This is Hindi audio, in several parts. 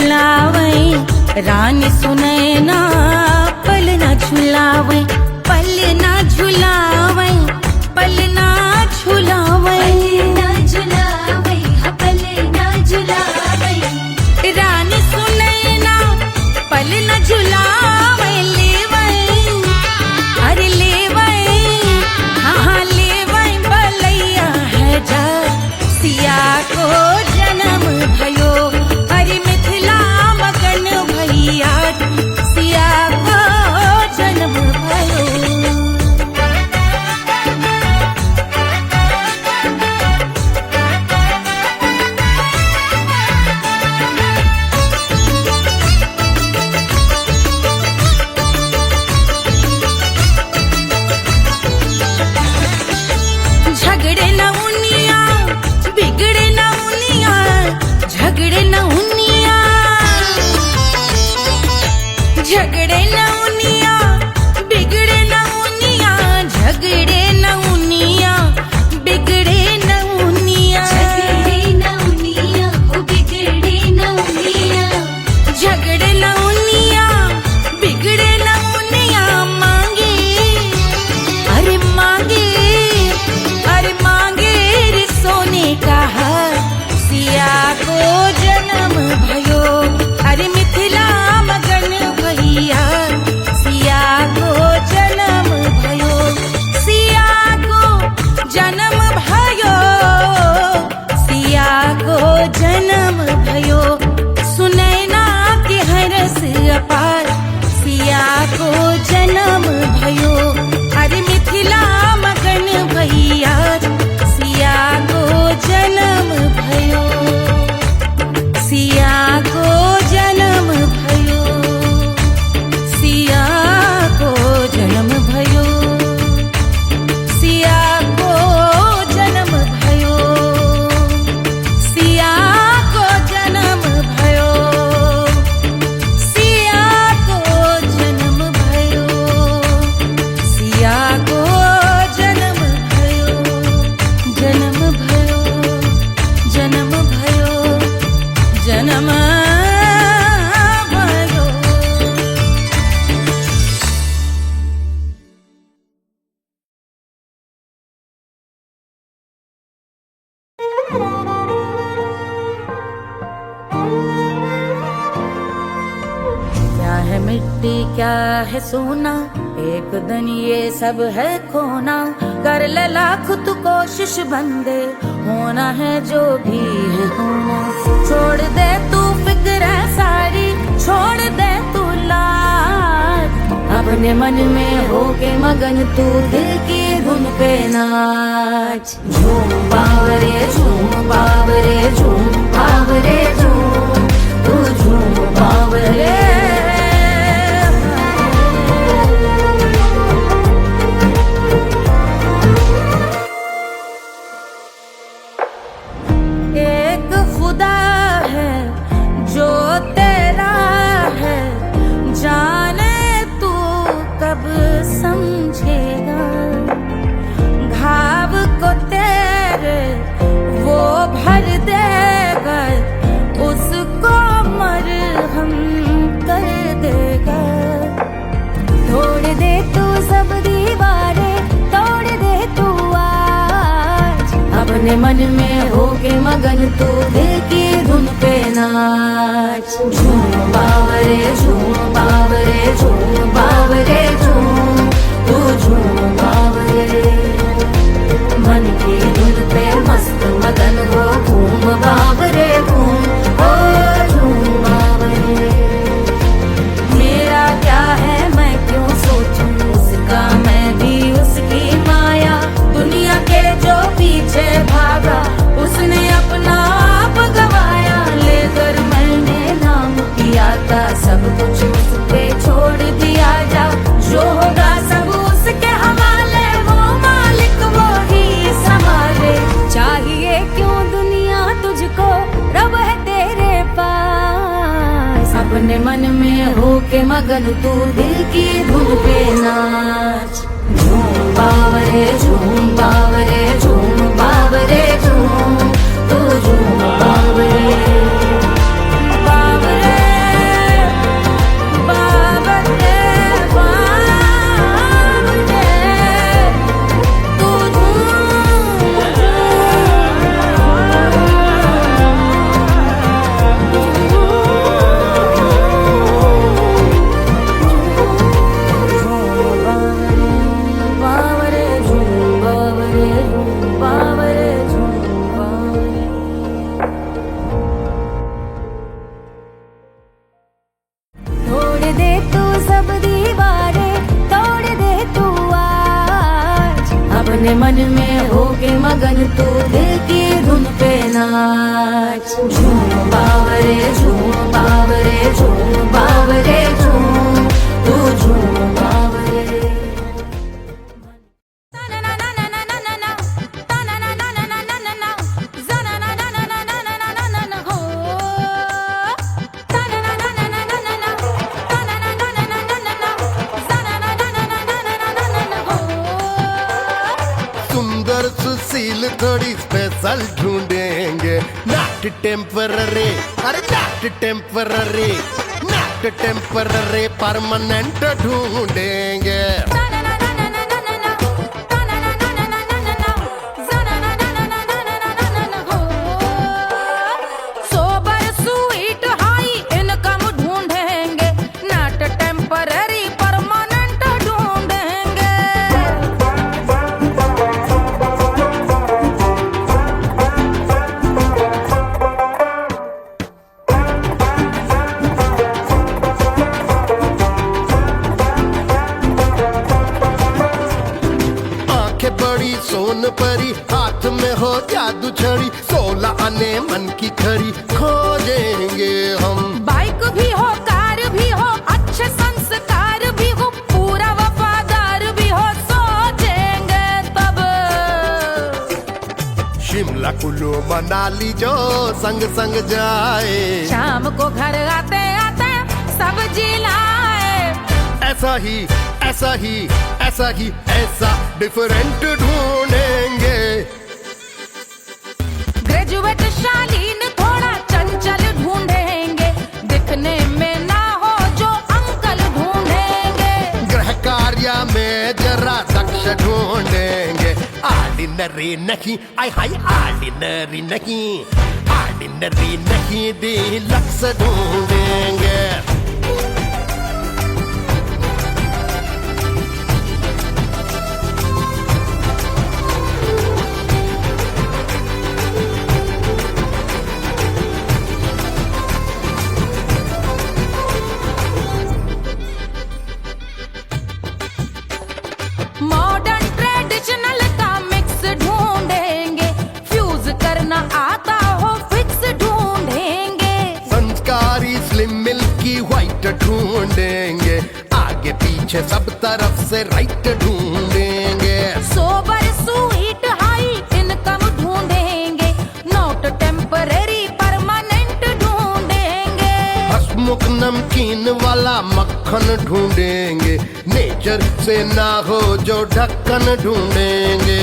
झुलावे रानी सुनैना, पल न झुलावे, पल न झुलावे, पल न झुलावे, पल न झुलावे, रानी सुनैना पल न झुलावे, लेवे अरे लेवे, हाँ लेवे बलैया है जा सिया को जन्म भयो, अरे मिथिला मगन भैया सिया को जन्म भयो। झगड़े न उनिया बिगड़े न उनिया, झगड़े न उनिया, झगड़े न उनिया बिगड़े न उनिया, झगड़े न उनिया बिगड़े न उनिया, झगड़े न उनिया, बिगड़े न उनिया, झगड़े न उनिया बिगड़े न उनिया, मांगे अरे मांगे, अरे मांगे रे सोने का हार सिया को जन्म भयो, अरे मिथिला मगन भैया सिया को जन्म भयो, सिया को जन्म भयो, सिया को जन्म भयो, सुनैना के हरस अपार सिया को जन्म भयो, अरे मिथिला मगन भैया सिया को जन्म भयो, सिया को जन्म भयो, सिया को जन्म भयो, सिया को जन्म भयो, सिया को जन्म भयो, सिया को जन्म भयो, सिया को जन्म भयो, जन्म भयो, जन्म भयो, जन्म भयो। क्या है मिट्टी क्या है सोना, एक दिन ये सब है खोना, कर ले लाख तू कोशिश बंदे, होना है जो भी है होना, छोड़ दे तू फिक्र सारी, छोड़ दे तू लाज, अपने मन में होके मगन तू दिल की धुन पे नाच, झूम बावरे झूम बावरे झूम बावरे झूम, तू झूम बावरे। एक खुदा है जो तेरा है, जाने तू कब समझेगा, घाव को तेरे वो भर देगा, उसको मरहम कर देगा, तोड़ दे तू सब दीवारें, तोड़ दे तू आज, अपने मन में होके मगन तू दिल की धुन पे नाच, झूम बावरे झूम बावरे झूम बावरे झूम, तू झूम बावरे, मन की धुन पे मस्त मगन हो घूम बावरे घूम, ओ झूम बावरे। मेरा क्या है मैं क्यों सोचूं उसका, मैं भी उसकी माया, दुनिया के जो पीछे भागा उसने अपना आप गवाया, लेकर मैंने नाम किया था सब कुछ उस पे छोड़ दिया जा, जो होगा सब उसके हवाले, वो मालिक वो ही संभाले, चाहिए क्यों दुनिया तुझको, रब है तेरे पास, अपने मन में होके मगन तू दिल की धुन पे नाच, झूम बावरे झूम बावरे झूम बावरे झूम, तू झूम बावरे बावरे। सब दीवारें तोड़ दे तू आज। अपने मन में होके मगन तू दिल की धुन पे नाच। झूम बावरे झूम बावरे झूम बावरे झूम तू झूम बावरे। सुंदर सुशील थोड़ी स्पेशल ढूंढेंगे, नॉट टेम्पररी, अरे not temporary, not temporary, permanent ढूंढेंगे। सोबर स्वीट हाई इनकम ढूंढेंगे, नॉट टेम्पररी परमानेंट ढूंढेंगे। आंखें बड़ी सोन परी, हाथ में हो जादू छड़ी, 16 आने मन की खरी खोजेंगे हम। बाइक भी हो कार भी हो अच्छे संस्कार भी हो, पूरा वफादार भी हो, सोचेंगे तब। शिमला कुल्लू मनाली जो संग संग जाए, शाम को घर आते आते सब्जी लाए। ऐसा ही ऐसा ही ऐसा ही ऐसा डिफरेंट ढूंढेंगे। ग्रेजुएट शालीन थोड़ा चंचल ढूंढेंगे, दिखने में ना हो जो अंकल ढूंढेंगे। गृह कार्य में जरा दक्ष ढूंढेंगे, ऑर्डिनरी नहीं, आई हाय ऑर्डिनरी नहीं, ऑर्डिनरी नहीं, डीलक्स ढूंढेंगे। मॉडर्न ट्रेडिशनल का मिक्स ढूंढेंगे, फ्यूज करना आता हो फिक्स ढूंढेंगे। संस्कारी स्लिम मिल्की व्हाइट ढूंढेंगे, आगे पीछे सब तरफ से राइट ढूंढेंगे। सोबर स्वीट हाई इनकम ढूंढेंगे, नॉट टेम्पररी परमानेंट ढूंढेंगे। हसमुख नमकीन वाला मक्खन ढूंढेंगे, नेचर से ना हो जो ढक्कन ढूंढेंगे।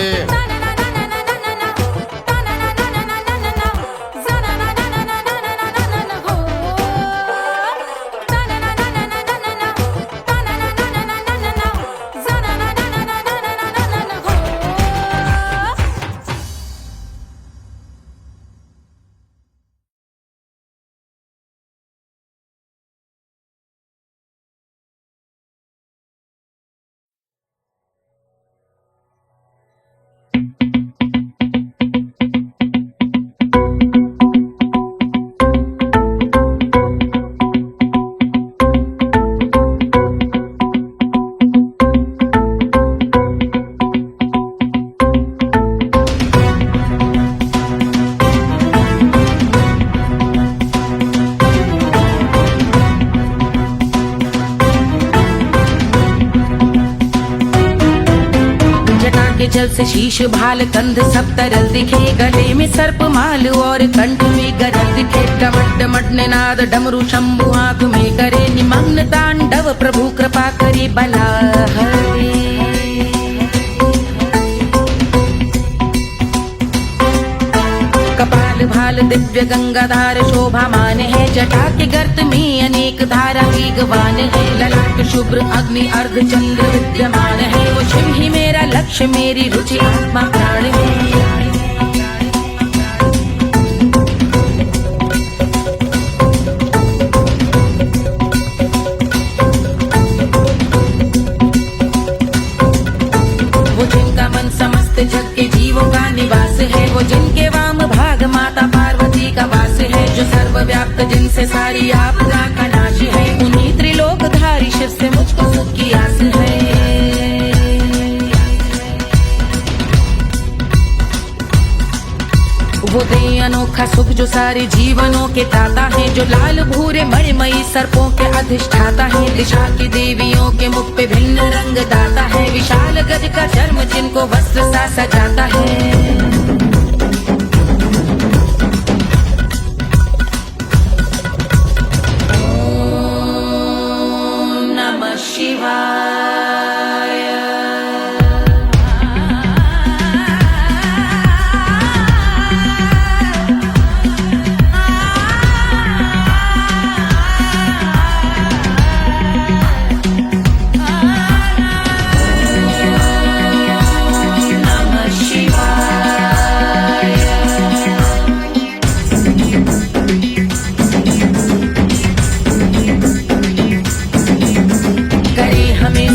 जल से शीश भाल कंध सब तरल दिखे, गले में सर्प माल और कंठ में गरल दिखे। डमट डमट निनाद डमरू शंभु आंख में करे निमग्न तांडव, प्रभु कृपा करे बला हरे। कपाल भाल दिव्य गंगाधार शोभामान है, जटा के गर्त में अनेक धारा वेगवान है। ललाट शुभ्र अग्नि अर्ध चंद्र विद्यमान है, वो शिव ही मेरा लक्ष्य मेरी रुचि आत्मा प्राण है। वो जिनका मन समस्त जग के जीवों का निवास है, वो जिनके वाम भाग माता पार्वती का वास है। जो सर्वव्याप्त जिनसे सारी आपदा का नाश है, उन्हीं त्रिलोक त्रिलोकधारी शिव से मुझको सुख की आस है। वो दे अनोखा सुख जो सारे जीवनों के दाता है, जो लाल भूरे मणिमयी सर्पों के अधिष्ठाता है। दिशा की देवियों के मुख पे भिन्न रंग दाता है, विशाल गज का चर्म जिनको वस्त्र सा सजाता है। ओम नमः शिवाय।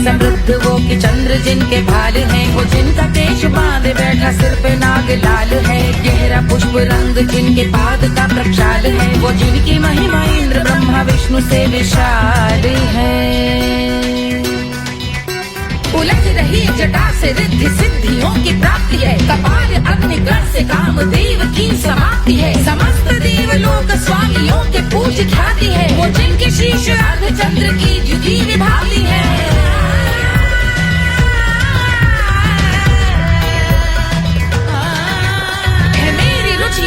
समृद्ध वो कि चंद्र जिनके भाल हैं, वो जिनका केश बांधे बैठा सिर पे नाग लाल है। गहरा पुष्प रंग जिनके पाद का प्रक्षाल है, वो जिनकी महिमा इंद्र ब्रह्मा विष्णु से विशाल है। उलझ रही जटा से रिद्धि सिद्धियों की प्राप्ति है, कपाल अग्निग्रह से कामदेव की समाप्ति है। समस्त देवलोक स्वामियों के पूज ख्याति है, वो जिनके शीश अर्धचंद्र की द्युति विभाती है।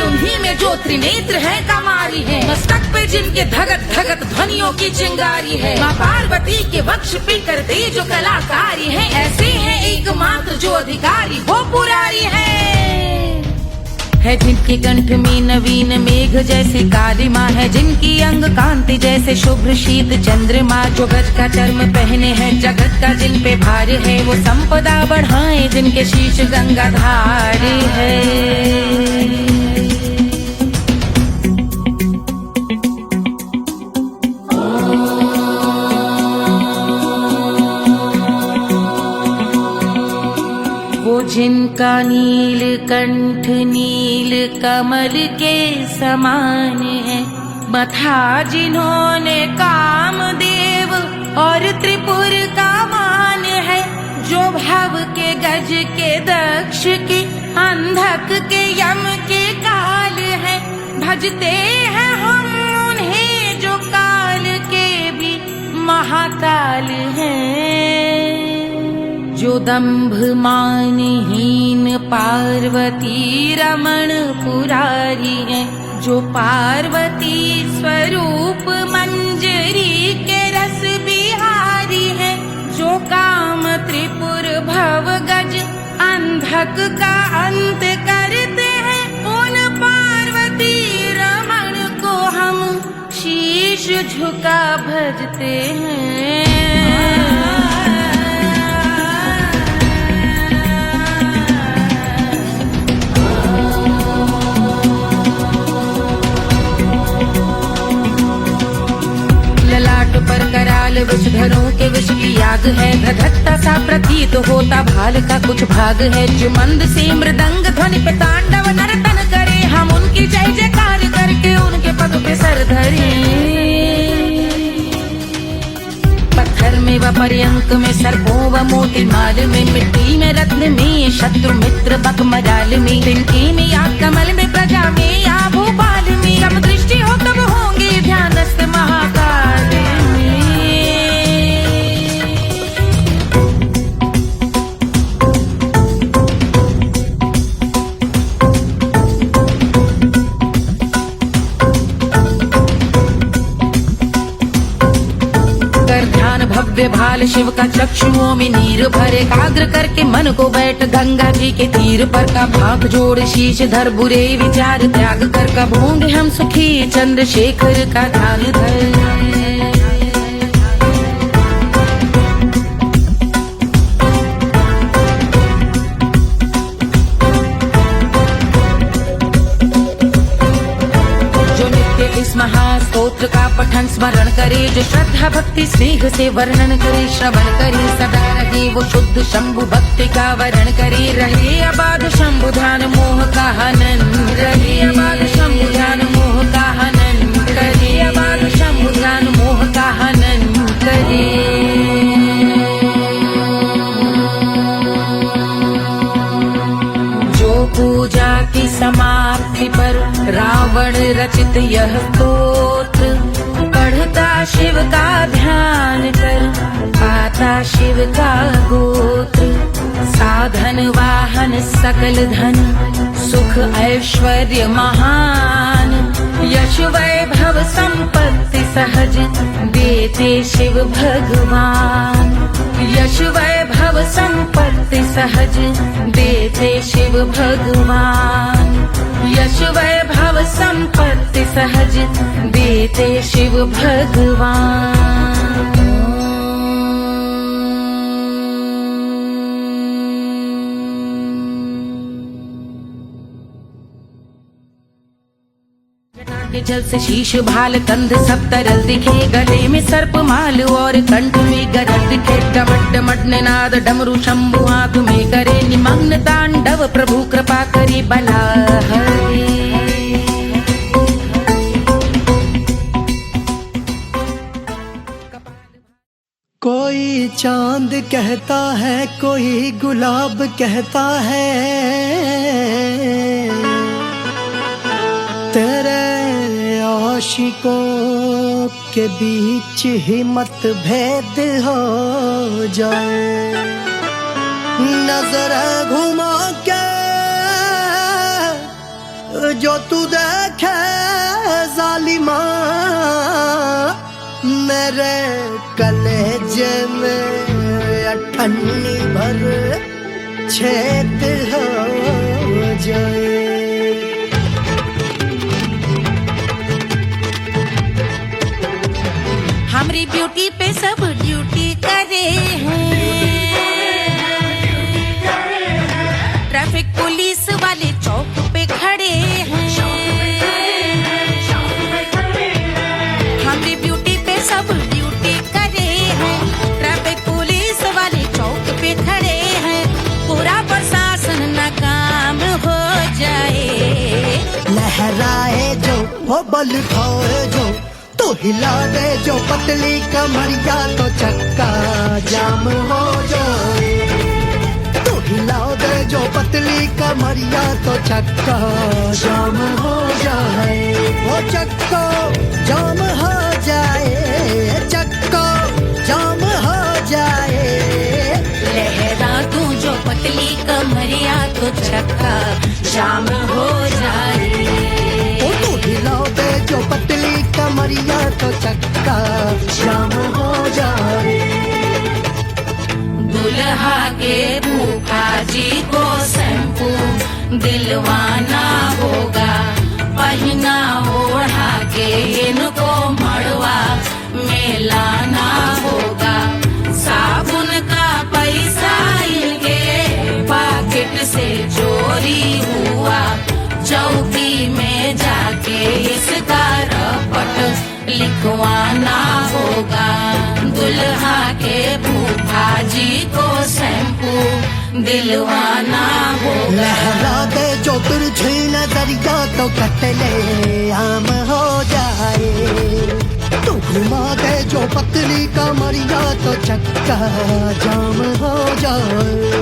उन्हीं में जो त्रिनेत्र है कमारी है, मस्तक पे जिनके धगत धगत ध्वनियों की चिंगारी है। माँ पार्वती के वक्ष पे करते जो कलाकारी है, ऐसे है एकमात्र जो अधिकारी वो पुरारी है। जिनके कंठ में नवीन मेघ जैसे काली माँ है, जिनकी अंग कांति जैसे शुभ्र शीत चंद्रमा। जो गज का चर्म पहने हैं जगत का जिन पे भार है, वो संपदा बढ़ाए जिनके शीश गंगाधार है। जिनका नील कंठ नील कमल के समान है, मथा जिन्होंने कामदेव और त्रिपुर का मान है। जो भव के गज के दक्ष के अंधक के यम के काल है, भजते हैं हम उन्हें जो काल के भी महाकाल हैं। जो दंभ मानहीन पार्वती रमण पुरारी है, जो पार्वती स्वरूप मंजरी के रस बिहारी है। जो काम त्रिपुर भव गज अंधक का अंत करते हैं, उन पार्वती रमण को हम शीश झुका भजते हैं। पर कराल विषधरों के विष की आग है, धधकता सा प्रतीत होता भाल का कुछ भाग है। जो मंद से मृदंग ध्वनि पे तांडव नर्तन करे, हम उनकी जय जयकार करके उनके पद पे सर धरे। पत्थर में व पर्यंक में सर्पों व मोती माल में, मिट्टी में रत्न में शत्रु मित्र बक मजाल में, तिनके में या कमल में प्रजा में या भोपाल में। जब दृष्टि हो तब होंगे ध्यानस्थ महाकाल। भव्य भाल शिव का चक्षुओं में नीर भरे, एकाग्र करके मन को बैठ गंगा जी के तीर पर। का भाग जोड़ शीश धर बुरे विचार त्याग कर, कब होंगे हम सुखी चंद्रशेखर का ध्यान धर। इस महास्तोत्र का पठन स्मरण करे, जो श्रद्धा भक्ति स्नेह से वर्णन करे। श्रवण करे सदा रहे वो शुद्ध शंभु भक्ति का वर्ण करे। रहे अबाध शंभु ध्यान मोह का हनन, रहे अबाध शंभु ध्यान मोह का हनन करे। अबाध शंभु ध्यान मोह का हनन करे। रचित यह स्तोत्र पढ़ता शिव का ध्यान कर, पाता शिव का गोत्र। साधन वाहन सकल धन, सुख ऐश्वर्य महान, यश वैभव संपत्ति सहज देते शिव भगवान। यश वैभव संपत्ति सहज देते शिव भगवान। यश वैभव संपत्ति सहज देते शिव भगवान। के जल से शीश भाल कंध सब तरल दिखे, गले में सर्प माल और कंठ में गरज दिखे। डमट डमट निनाद डमरू शंभु आंख में करे निमग्न तांडव, प्रभु कृपा करी बला हरे। कोई चांद कहता है, कोई गुलाब कहता है, तेरे आशिकों के बीच ही मतभेद हो जाए। नजर घुमा के जो तू देखे जालिमा, मेरे कलेजे में अठन्नी भर छेद हो जाए। हमारी ब्यूटी पे सब ड्यूटी करे हैं, ट्रैफिक पुलिस वाले चौक पे खड़े हैं। हमारी ब्यूटी पे सब ड्यूटी करे हैं, ट्रैफिक पुलिस वाले चौक पे खड़े हैं। पूरा प्रशासन नाकाम हो जाए। लहराए जो वो बल खाए जो, तो हिला दे जो पतली कमरिया, तो चक्का जाम हो जाए। तो हिला दे जो पतली कमरिया, तो चक्का जाम हो जाए। वो चक्का जाम हो जाए, चक्का जाम हो जाए। लहरा तू जो पतली कमरिया, तो चक्का जाम हो जाए। तो हिला दे जो पतली कमरिया, तो चक्का जाम हो जाए। दुल्हा के फूफा जी को शैम्पू दिलवाना होगा, पहना ओढ़ा के इनको मड़वा में लाना होगा। साबुन का पैसा इनके पॉकेट से चोरी हुआ, चौकी में जाके इसका रपट लिखवाना होगा। दुल्हा के फूफा जी को शैम्पू दिलवाना होगा। लहरा दे जो तिरछी नजरिया, तो कतले आम हो जाए। तू घुमा दे जो पतली कमरिया, तो चक्का जाम हो जाए।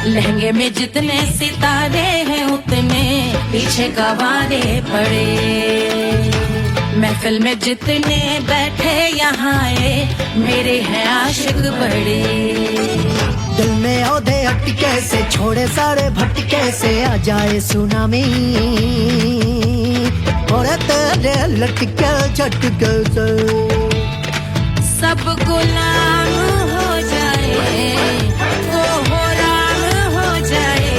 लहंगे में जितने सितारे हैं, उतने पीछे गवारे पड़े। महफिल में जितने बैठे यहाँ आए, मेरे हैं आशिक बड़े। दिल में औधे अटके से, छोड़े सारे भटके से, आ जाए सुनामी और तेरे लटके झटके से सब गुलाम हो जाए, वो हो राम हो जाए।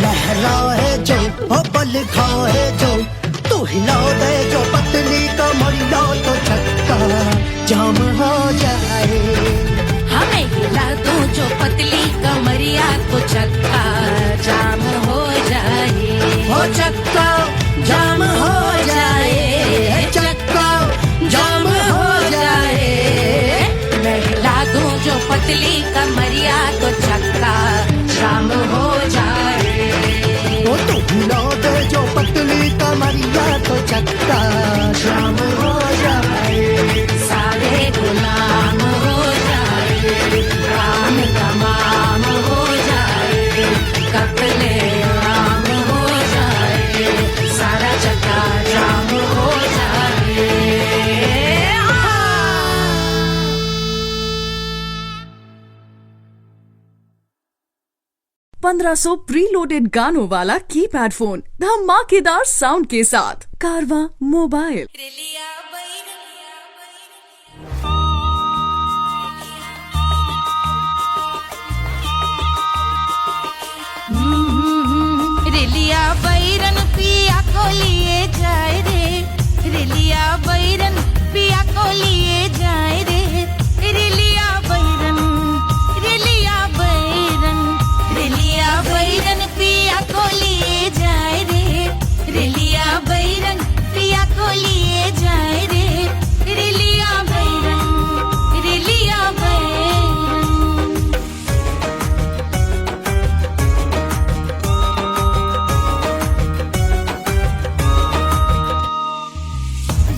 लहराए जो ओ बल खाए जो, तू हिला दे जो पतली कमरिया, तो चक्का जाम हो जाए। हमें हिला दो जो पतली कमरिया, तो चक्का जाम हो जाए। हो चक्का जाम हो जाए, चक्का जाम हो जाए। मैं हिला दूं जो पतली कमरिया, तो चक्का जाम हो जाए। ओ तू हिला दे जो पतली कमरिया, तो चक्का जाम हो जाए, सारे गुलाम हो जाए, काम तमाम हो जाए, कत्ले आम हो जाए, सारा चक्का जाम हो जाए। 1500 प्रीलोडेड गानों वाला कीपैड फोन धमाकेदार साउंड के साथ कारवा मोबाइल। रेलिया बैरन पिया को लिए जाए रे, रेलिया बैरन पिया को लिए जाए रे, रेलिया बैरन, रेलिया बैरन, रेलिया बैरन पिया को लिए जाए रे, रेलिया बैरन पिया को लिए जाए रे, रेलिया बैरन, रेलिया बैरन।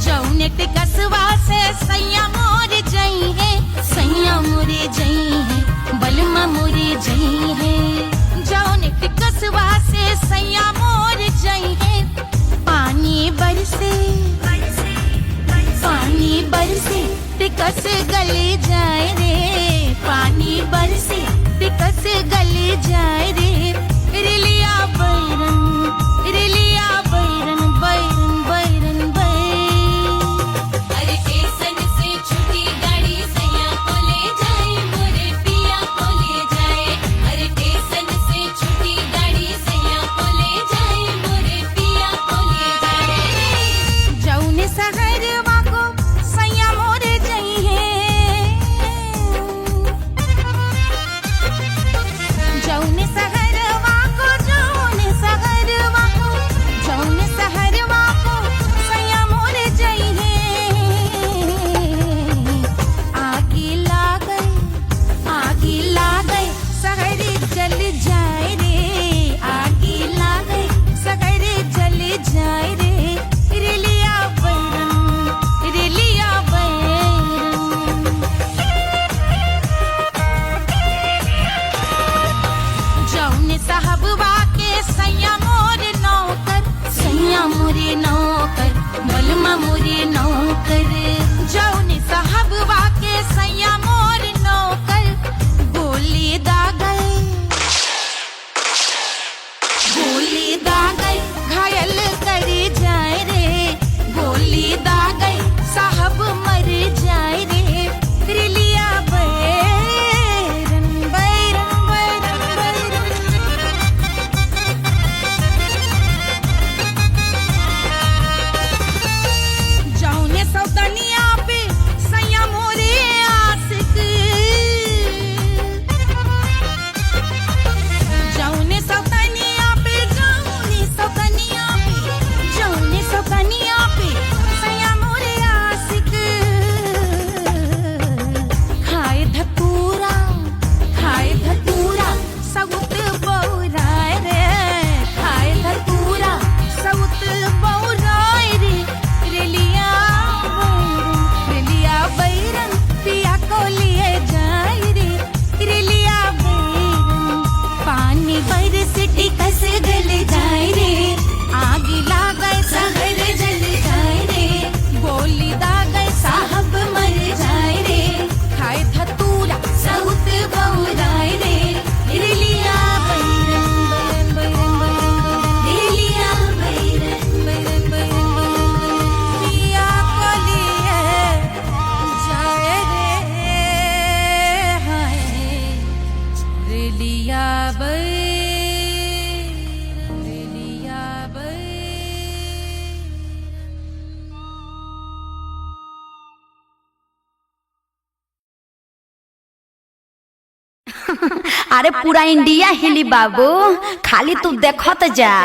जौने टिकसवा से सैया मोर जई है, सैया मोरे जई है, बलमा मोरे जई है। जौने टिकसवा से सैया मोर जई है, पानी बरसे, पानी बरसे टिकस गले जाए रे, पानी बरसे टिकस गले जाए रे, रेलिया बैरन, रेलिया बैरन, बैरन बैरन बैरन। अरे स्टेशन से छुट्टी गाड़ी सैया को ले जाए, मोरे पिया को ले जाए। अरे स्टेशन से छुट्टी गाड़ी सैया को ले जाए, मोरे पिया को ले जाए। जौने सहरवा को सैया मोरे जई है, जौने सहरवा को, जौने सहरवा को, जौने सहरवा को सैया मोरे जई है। आगी लागल, आगी लागल सहरी जल जाए रे, आगी लागल सहरी जल जाए रे, रेलिया बैरन, रेलिया बैरन। जौने साहबवा के सैया मोरे नौकर, सैया मोरे नौकर, बलमा मोरे नौकर। जौने साहबवा के सैया मोरे नौकर, गोली दागल, गोली दागल घायल कर जाए रे, गोली दागल साहब मर जाए रे, रेलिया बैरन, बैरन बैरन बैरन। जौने सौतनिया पे सैया मोरे आशिक, जौने सौतनिया पे, जौने सौतनिया पे, जौने सौतनिया पे सैया मोरे आशिक। खाए धतूरा, खाए धतूरा सउत बौराए रे, खाए धतूरा सउत बौराए रे, रेलिया बैरन, रेलिया बैरन पिया को लिए जाए रे, रेलिया बैरन। पानी बरस टिकस गल जाए रे, आग लागै सहर जल जाए रे, गोली दागै साहब मर जाए रे, खाए धतूरा सउत बौराए रे, रेलिया बैरन, बैरन बैरन बैरन, रेलिया बैरन, बैरन बैरन बैरन। पिया को लिए जाए रे, हाय रेलिया बैरन, रेलिया बैरन। अरे पूरा इंडिया हिली बाबू, खाली तू देखत जा।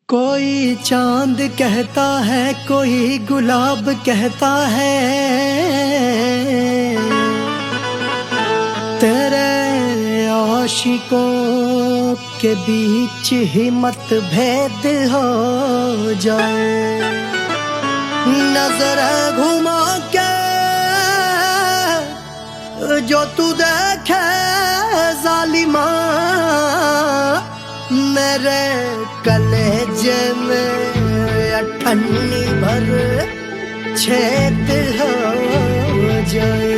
कोई चांद कहता है, कोई गुलाब कहता है, तेरे आशिकों के बीच ही मतभेद हो जाए, नजर घुमा के जो तू देखे जालिमा, मेरे कलेजे में अठन्नी भर छेद हो जाए।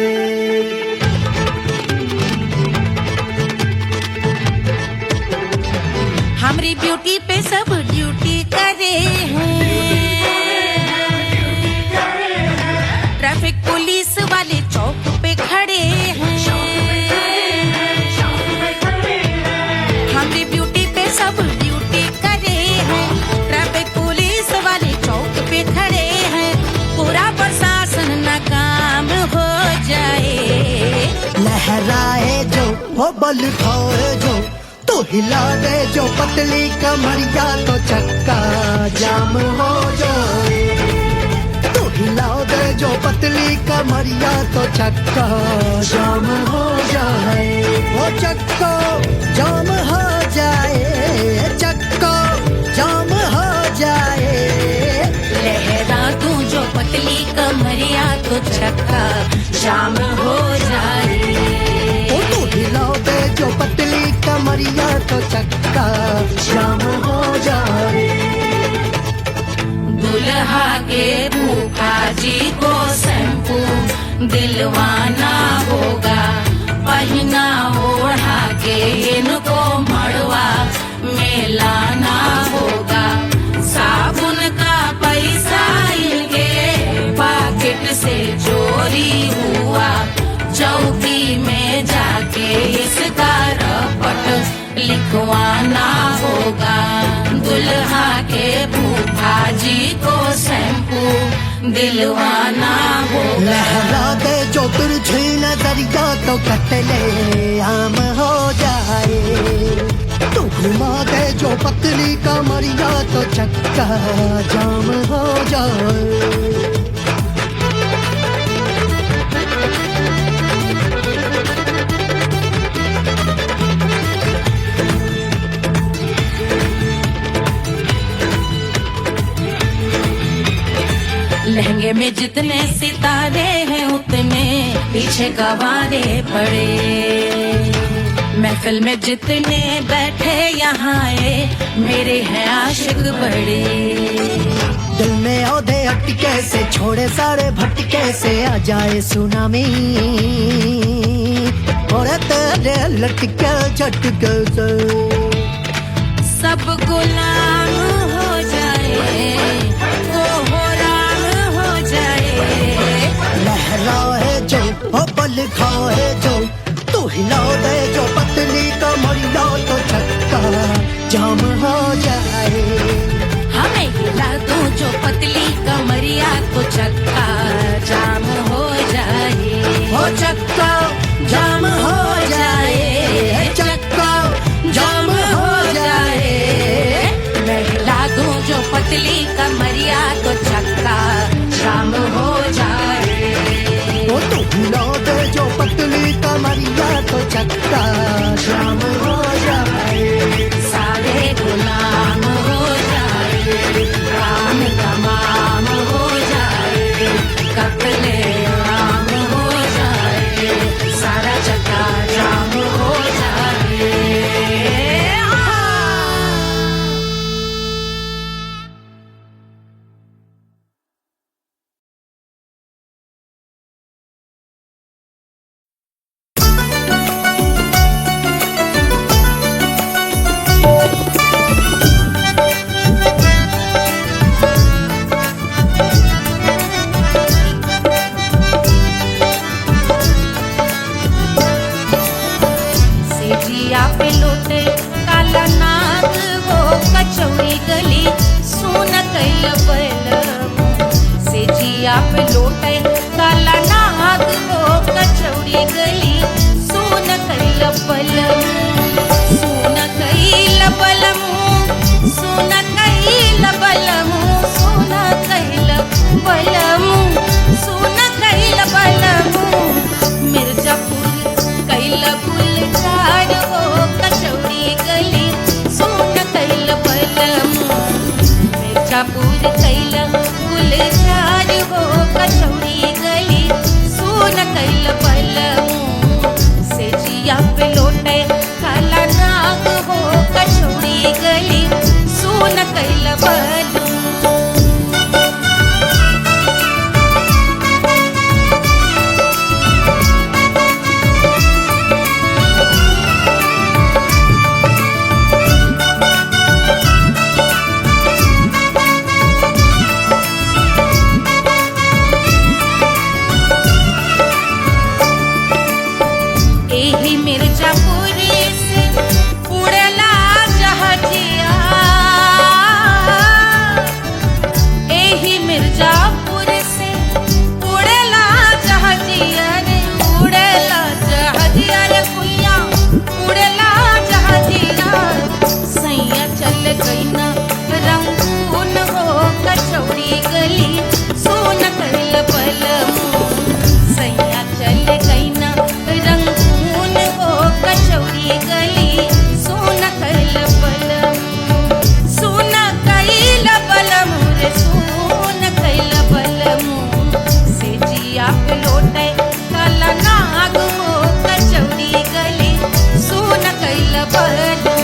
हमारी ब्यूटी पे सब ड्यूटी करे हैं, ट्रैफिक पुलिस वाले चौक पे खड़े हैं। हमारी ब्यूटी पे सब ड्यूटी करे हैं, ट्रैफिक पुलिस वाले चौक पे खड़े हैं। पूरा प्रशासन नाकाम हो जाए, लहराए जो वो बल खाए जो, तो हिला दे जो पतली कमरिया तो चक्का जाम हो जाए। तो हिला दे जो पतली कमरिया तो चक्का जाम हो जाए। वो चक्का जाम हो जाए, चक्का जाम हो जाए। लहरा तू जो पतली कमरिया तो चक्का जाम हो जाए। ओ तो हिला दे जो पतली कमरिया तो चक्का जाम हो जाए। दुल्हा के फूफा जी को शैम्पू दिलवाना होगा, पहना ओढ़ा के इनको मड़वा में लाना होगा। साबुन का पैसा इनके पॉकेट से चोरी हुआ, चौकी में जाके इसका रपट लिखवाना होगा। दुल्हा के फूफा जी को शैम्पू दिलवाना होगा। लहरा दे जो तिरछी नजरिया तो कतले आम हो जाए। तू घुमा दे जो पतली कमरिया तो चक्का जाम हो जाए। लहंगे में जितने सितारे हैं उतने पीछे गवारे पड़े। महफिल में जितने बैठे यहाँ आए मेरे हैं आशिक बड़े। दिल में औधे अटके से छोड़े सारे भटके से आ जाए सुनामी, और तेरे लटके झटके से सब गुलाम हो जाए, वो हो राम हो जाए। लहराए जो ओ बल खाए जो, तू हिला दे जो पतली कमरिया तो चक्का जाम हो जाए। हमें हिला दो जो पतली कमरिया तो चक्का जाम हो जाए। ओ चक्का जाम हो जाए, चक्का जाम हो जाए। मैं हिला दूं जो पतली कमरिया तो चक्का जाम हो जाए। ओ तू हिला दे जो पतली कमरिया तो चक्का जाम हो जाए। सारे गुलाम हो जाए, काम तमाम हो जाए, कत्ले आम हो जाए, सारा चक्का जाम हो जाए। सेजिया पे लोटे काला नाग वो कचौड़ी गली सुन कैल बलम। सेजिया पे लोटे काला नाग वो कचौड़ी गली सुन कैल बलम। सुन कैल बलम, सुन कैल बलम, सुन कैल बलम, सुन कैल बलम। मिर्जापुर कैल गुलजार हो मिर्जापुर कैल गुलजार हो कचौड़ी गली सुन कैल बलमू से जिया पे लोटे काला नाग हो कचौड़ी गली सुन कैल बलमू एही मिर्जापुर से उड़ेला जहाजिया एही मिर्जापुर से उड़ेला जहाजिया रे उड़ेला जहाजिया रे कुइया उड़ेला जहाजिया सैया चल गई ना रंगून हो कचौड़ी गली सोन कैल बलमू सैया चल गई ना रंगून हो कचौड़ी गली सोन कैल बलमू सोन कैल बलमू रे सोन कैल बलमू से जिया पे लोटे काला नाग हो कचौड़ी गली सोन कैल बलमू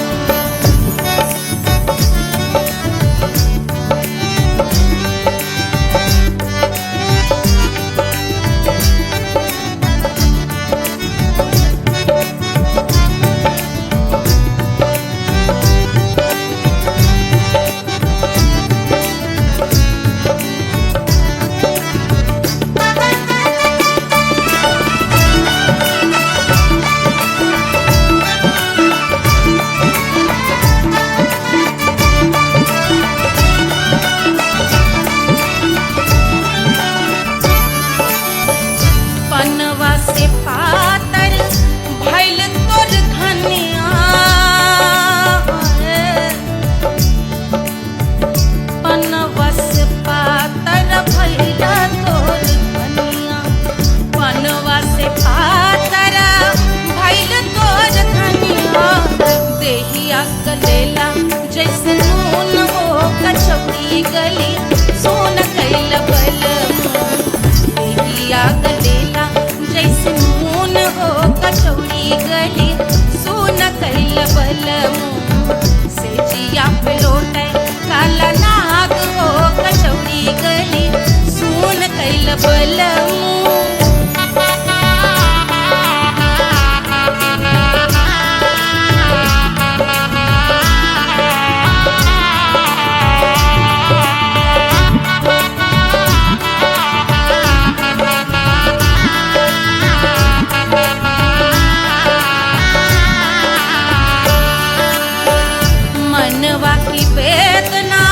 पनवा से पातर भइल तोर धनिया पनवा से पातर भइल तोर धनिया पनवा से पातर भइल तोर धनिया देहिया गलेला जैसे नून हो कचौड़ी गली सोन कैल बलमू देहिया गलेला जैसे नून हो कचौड़ी गली सोन कैल बलमू से जिया पे लोटे काला नाग हो कचौड़ी गली सोन कैल बलमू मनवा की वेदना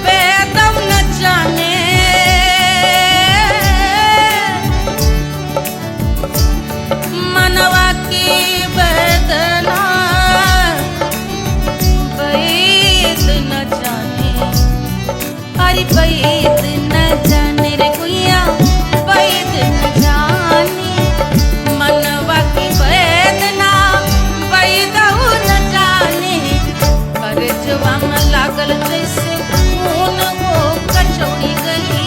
वेदम न जाने मनवा की वेदना वेद न जाने अरे वेद न जाने रे गुइया वेद न जाने मनवा की वेदना वेद न जाने करजवा में लागल जैसे खून हो कचौड़ी गली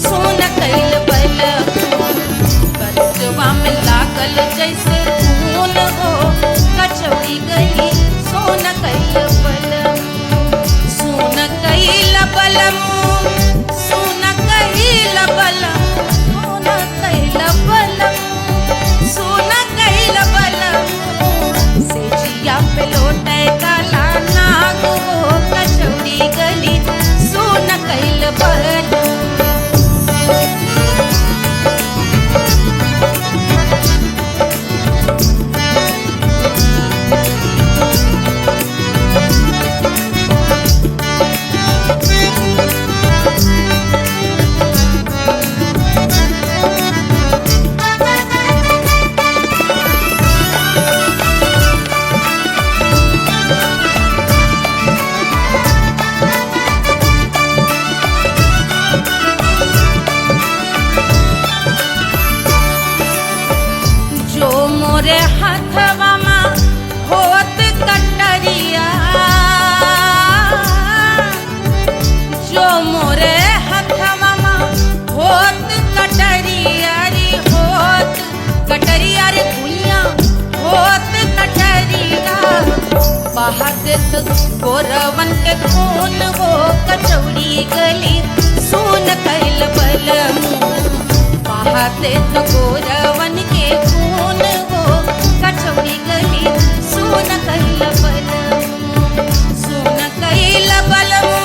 सोन कैल बलमू करजवा में लागल जैसे खून हो कचौड़ी गली सोन कैल बलमू सोन कैल बलमू सोन कैल बलमू सोन कैल बलमू सोन कैल बलमू से जिया पे लोटे काला नाग हो कचौड़ी गली सोन कैल बलमू देत गोरवन के खून वो कचौड़ी गली सुन कैल बलमू बहा देत गोरवन के खून वो कचौड़ी गली सुन कैल बलमू सुन कैल बलमू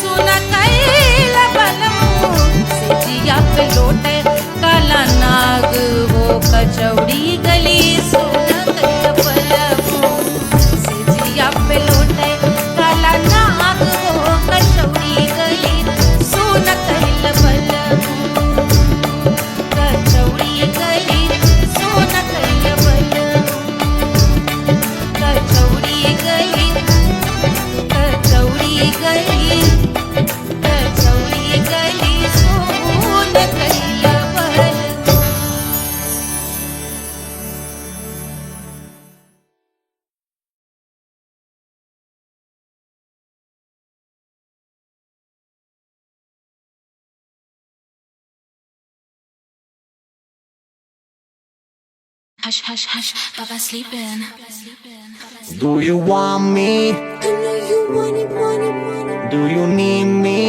सुन कैल बलमू सिजिया पे लोटे काला नाग वो कचौड़ी गली सुन कैल बलमू सिजिया पे लोटे काला नाग वो कचौड़ी गली सुन कैल बलमू कचौड़ी गली सुन कैल बलमू कचौड़ी गली कचौड़ी गली कचौड़ी गली सुन कैल बलमू Hush, hush, hush, Baba sleeping. Do you want me? I know you want it. Do you need me?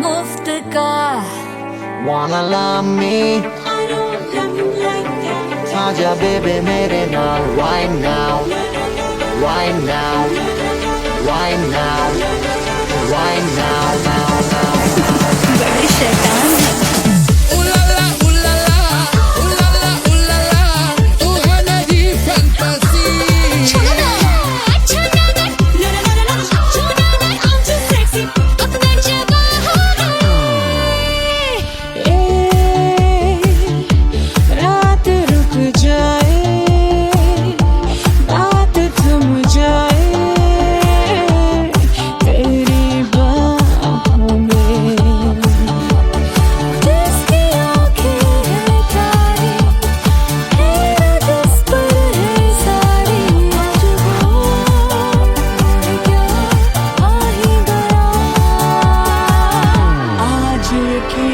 मुफ्त का Wanna love me? I don't love you like that. आजा baby मेरे नाल right now, right now, right now, right now, now, now. बड़े शैतान है। रात रुक जाए बात थम जाए तेरी बाहों में जिसकी आँखें हैं तारी तेरा जिस पर है सारी आज वो क्या आ ही गया आज की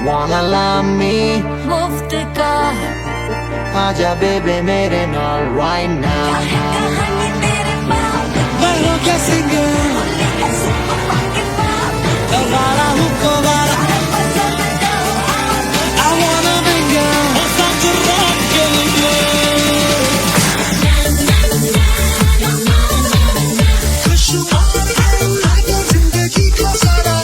Wanna love me? मुफ्त का आजा baby मेरे नाल right now. मैं हूँ क्या सिंगर वाला हूँ कोवाला I wanna be girl और साथ rock के लिए खुशहाल है लागे जिंदगी को सारा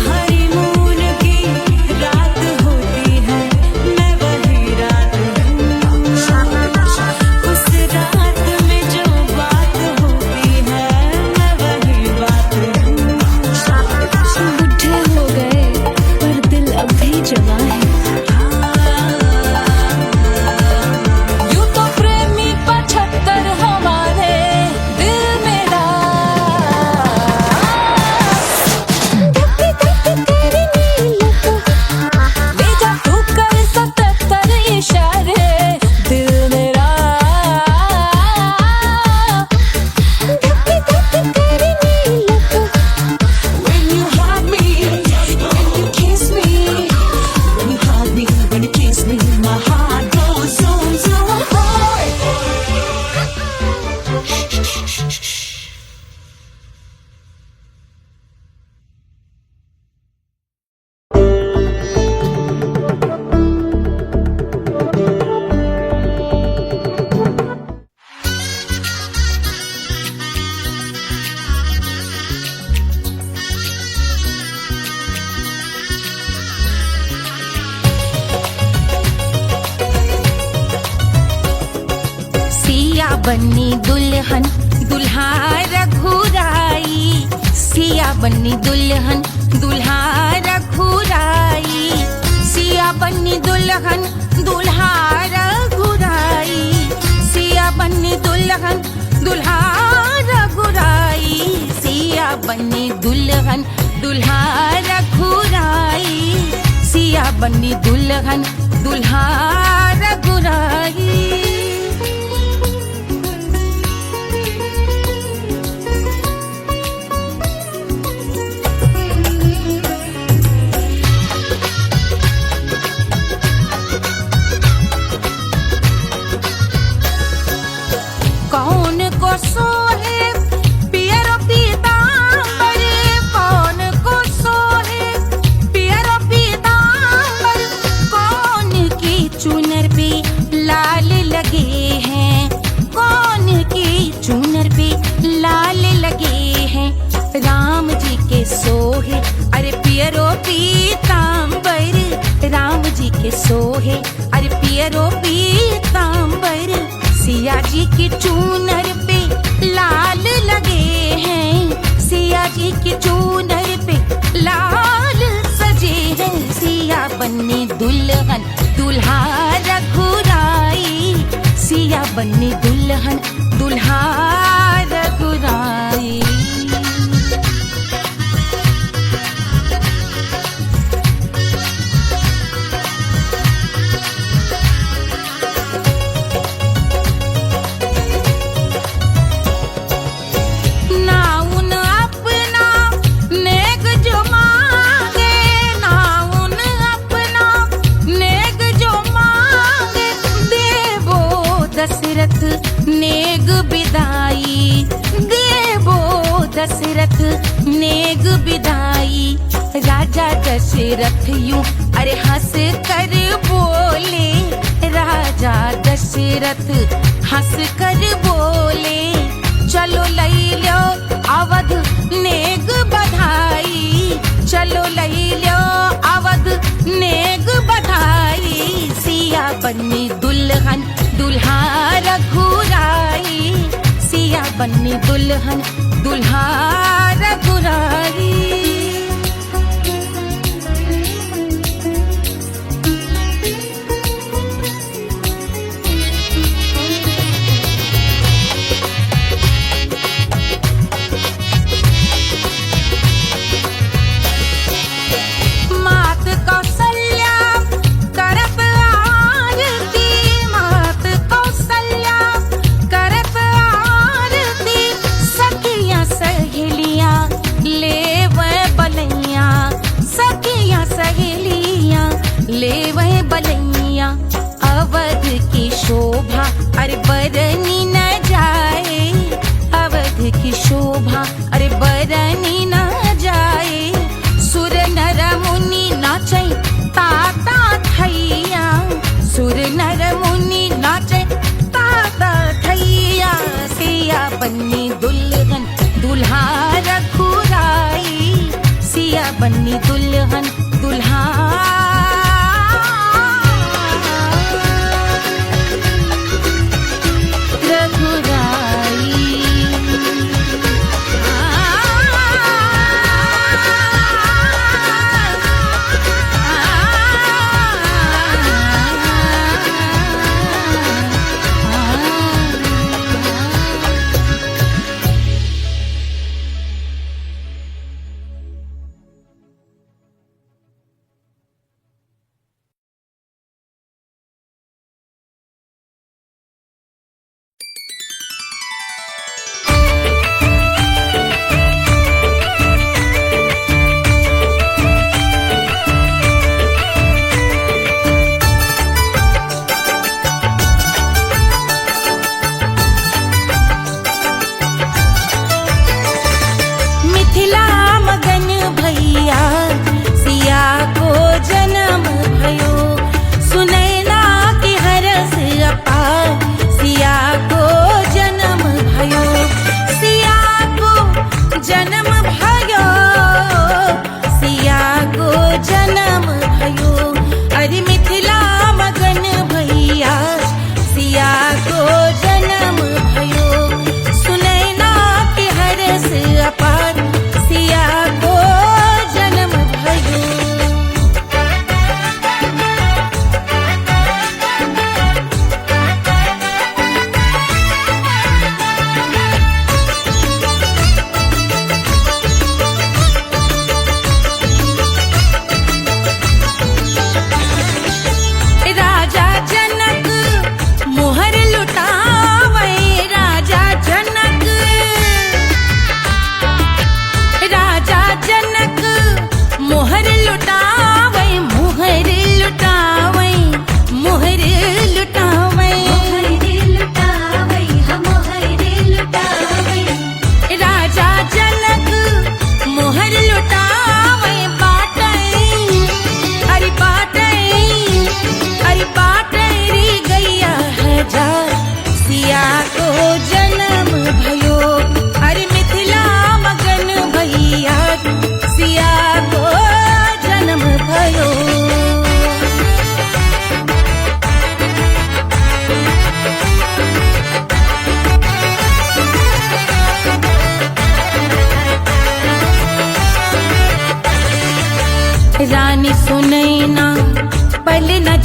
हनीमून की रात होती है बन्नी दुल्हन दुल्हा रघुराई, सिया बन्नी दुल्हन दुल्हा रघुराई, सिया बन्नी दुल्हन दुल्हा रघुराई, सिया बन्नी दुल्हन दुल्हा रघुराई, सिया बन्नी दुल्हन दुल्हा रघुराई, सिया बन्नी दुल्हन दुल्हा रघुराई। कौन को सोहे पियरो पीतांबर, कौन को सोहे पियरो पीतांबर, कौन की चुनर पे लाल लगे हैं, कौन की चुनर पे लाल लगे हैं, राम जी के सोहे अरे पियरो पीतांबर, राम जी के सोहे अरे पियरो पीतांबर, सिया जी की चूनर पे लाल लगे हैं, सिया जी की चूनर पे लाल सजे हैं, सिया बन्नी दुल्हन दुल्हा रघुराई, सिया बन्नी दुल्हन दुल्हा रघुराई। दशरथ नेग बिदाई, देवो दशरथ नेग बिदाई, राजा दशरथ यूं अरे हंस कर बोले, राजा दशरथ हंस कर बोले, चलो लई लो अवध नेग बधाई, चलो लई लो अवध नेग बधाई, सिया बन्नी दुल्हन दुल्हा रघुराई, सिया बन्नी दुल्हन दुल्हा रघुराई। मात कौशल्या करत आरती, मात कौशल्या करत आरती, सखियां सहेलियां ले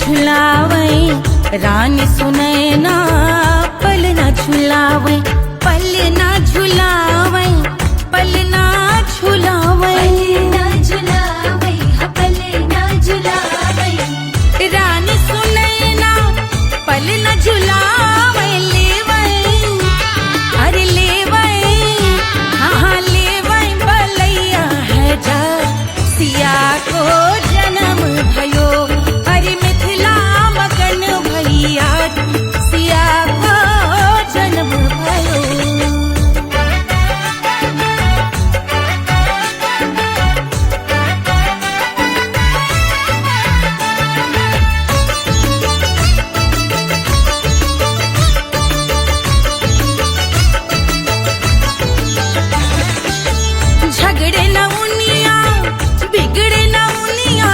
झुलावे रानी सुनैना, पल न झुलावे, पल न झुलावे, पल न झुलावे, रानी सुनैना पल न झुलावे, लेवै अरे लेवै, हाँ लेवै बलैया है जा सिया को जन्म भयो, अरे मिथिला मगन भैया सिया को जन्म भयो। झगड़े न उनिया बिगड़े न उनिया,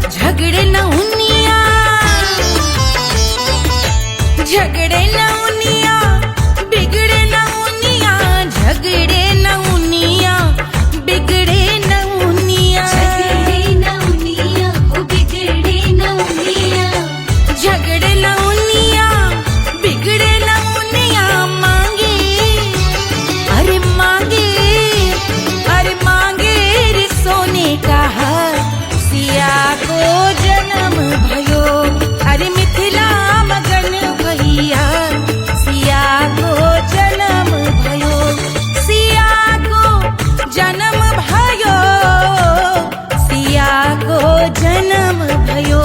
झगड़े न उनिया, झगड़े न उनिया बिगड़े न उनिया, झगड़े न उनिया बिगड़े न उनिया, झगड़े न उनिया बिगड़े न उनिया, मांगे अरे मांगे, अरे मांगे रे सोने का हार सिया को जन्म भयो, अरे मिथिला मगन भैया सिया को जन्म भयो, सिया को जन्म भयो, सिया को जन्म भयो,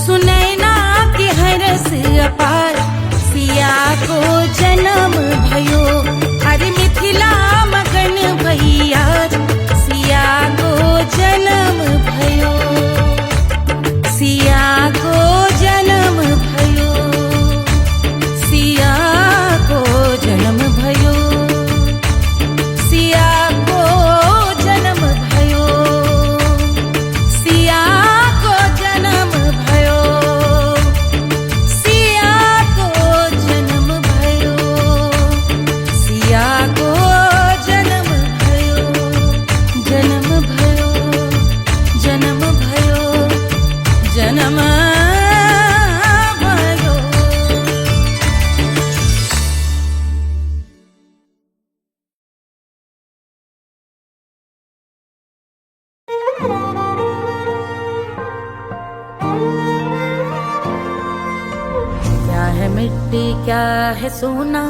सुनैना के हरस अपार सिया को जन्म भयो, अरे मिथिला मगन भैया सिया को जन्म भयो, सिया को जन्म भयो, सिया को जन्म भयो, सिया को जन्म भयो, सिया को जन्म भयो, सिया को जन्म भयो, सिया को जन्म भयो, जन्म भयो, जन्म भयो, जन्म भयो। क्या है मिट्टी क्या है सोना,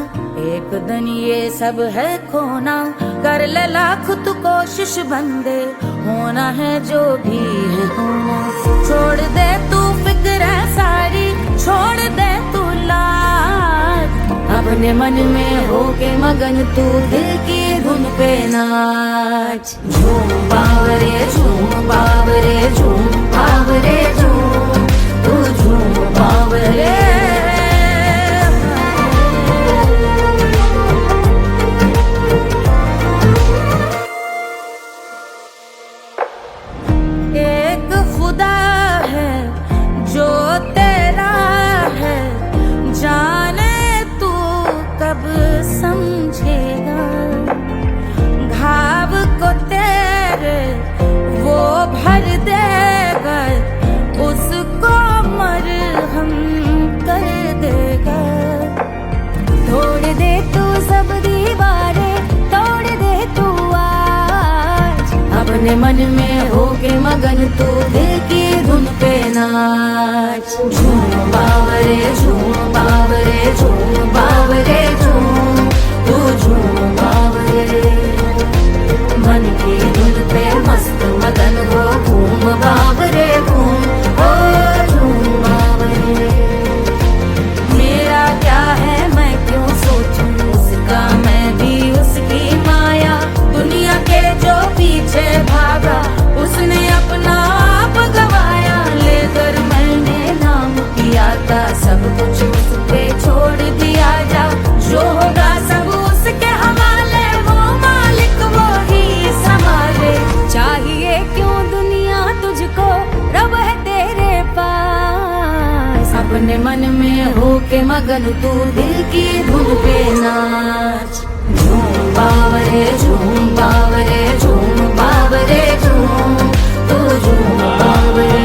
एक दिन ये सब है खोना, कर ले लाख तू कोशिश बंदे, होना है जो भी है होना, छोड़ दे तू फिक्र सारी, छोड़ दे तू लाज, अपने मन में होके मगन तू दिल की धुन पे नाच, झूम बावरे झूम बावरे झूम बावरे झूम, तू झूम बावरे। एक खुदा है जो तेरा है, जाने तू कब समझेगा, घाव को तेरे वो भर देगा, उसको मरहम कर देगा, तोड़ दे तू सब दीवारें, तोड़ दे तू आज, अपने मन में होके मगन तू दिल की धुन पे नाच, झूम बावरे झूम बावरे झूम बावरे झूम, तू झूम बावरे, मन की धुन पे मस्त मगन हो घूम बावरे घूम, ओ झूम बावरे। मेरा क्या है मैं क्यों सोचूं उसका, मैं भी उसकी माया, दुनिया के जो पीछे भागा उसने अपना आप गवाया, लेकर मैंने नाम किया था सब कुछ उस पे छोड़ दिया जा, जो होगा सब उसके हवाले, वो मालिक वो ही संभाले, चाहिए क्यों दुनिया तुझको, रब है तेरे पास, अपने मन में होके मगन तू दिल की धुन पे नाच, झूम बावरे झूम बावरे झूम बावरे झूम, तू झूम बावरे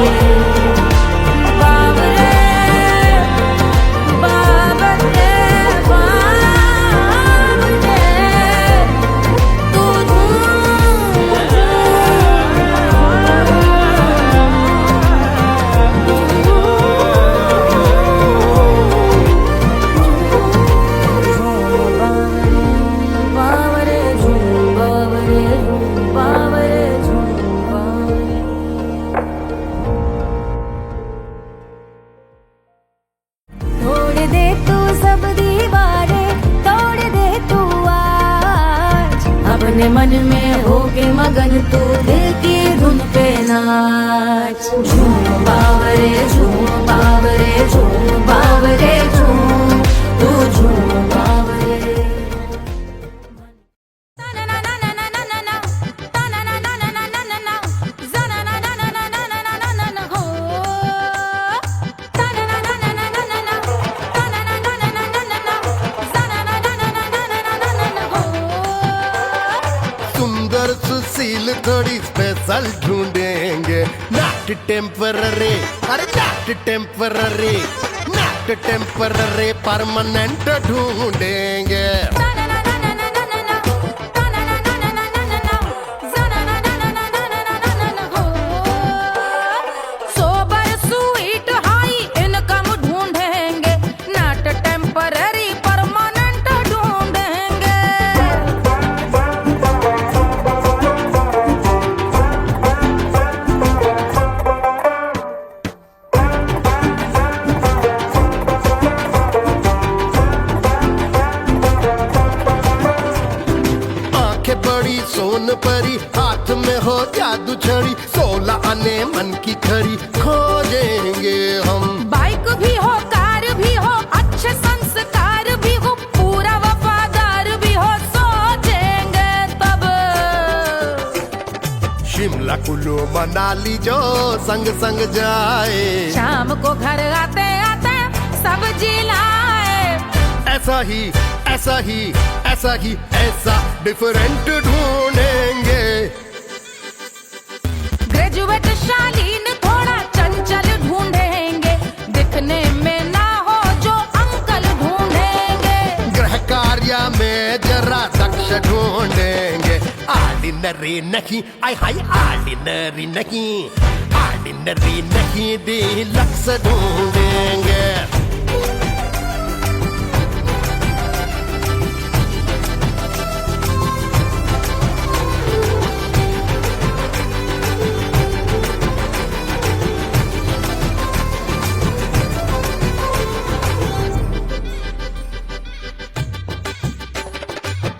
बावरे। दे तू सब दीवारें, तोड़ दे तू आज। अपने मन में होके मगन तू दिल की धुन पे नाच। झूम बावरे झूम बावरे झूम बावरे झूम, तू झूम बावरे। सुंदर सुशील थोड़ी स्पेशल ढूंढेंगे, नॉट टेम्पररी, अरे not temporary, not temporary, permanent ढूंढेंगे। सोबर स्वीट हाई इनकम ढूंढेंगे, नॉट टेम्पररी परमानेंट ढूंढेंगे। आंखें बड़ी सोन परी, हाथ में हो जादू छड़ी, 16 आने मन की खरी खोजेंगे हम। बाइक भी हो कार भी हो, अच्छे संस्कार भी हो, पूरा वफादार भी हो, सोचेंगे तब। शिमला कुल्लू मनाली जो संग संग जाए, शाम को घर आते आते सब्जी लाए। ऐसा ही ऐसा ही ऐसा ही ऐसा डिफरेंट ढूंढेंगे। ग्रेजुएट शालीन थोड़ा चंचल ढूंढेंगे, दिखने में ना हो जो अंकल ढूंढेंगे। गृह कार्य में जरा दक्ष ढूंढेंगे, ऑर्डिनरी नहीं, आई हाई ऑर्डिनरी नहीं, ऑर्डिनरी नहीं, डीलक्स ढूंढेंगे।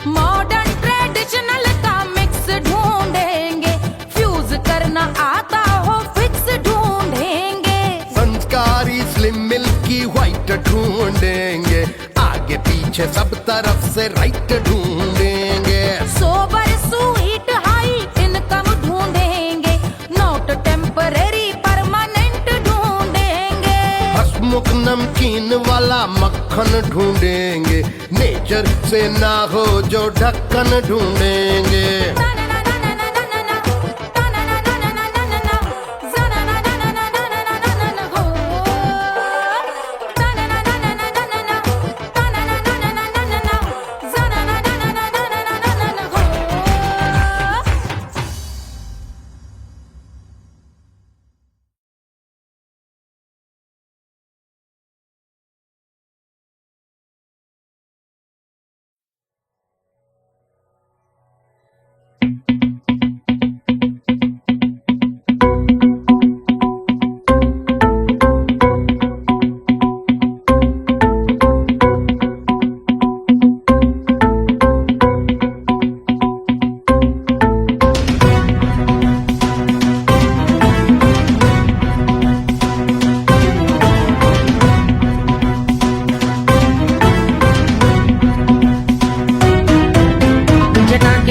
मॉडर्न ट्रेडिशनल का मिक्स ढूंढेंगे, फ्यूज करना आता हो फिक्स ढूंढेंगे। संस्कारी स्लिम मिल्की व्हाइट ढूंढेंगे, आगे पीछे सब तरफ से राइट ढूंढेंगे। सोबर स्वीट हाई इनकम ढूंढेंगे, नॉट टेम्पररी परमानेंट ढूंढेंगे। हंसमुख नमकीन वाला मक्खन ढूंढेंगे, नेचर से ना हो जो ढक्कन ढूंढेंगे।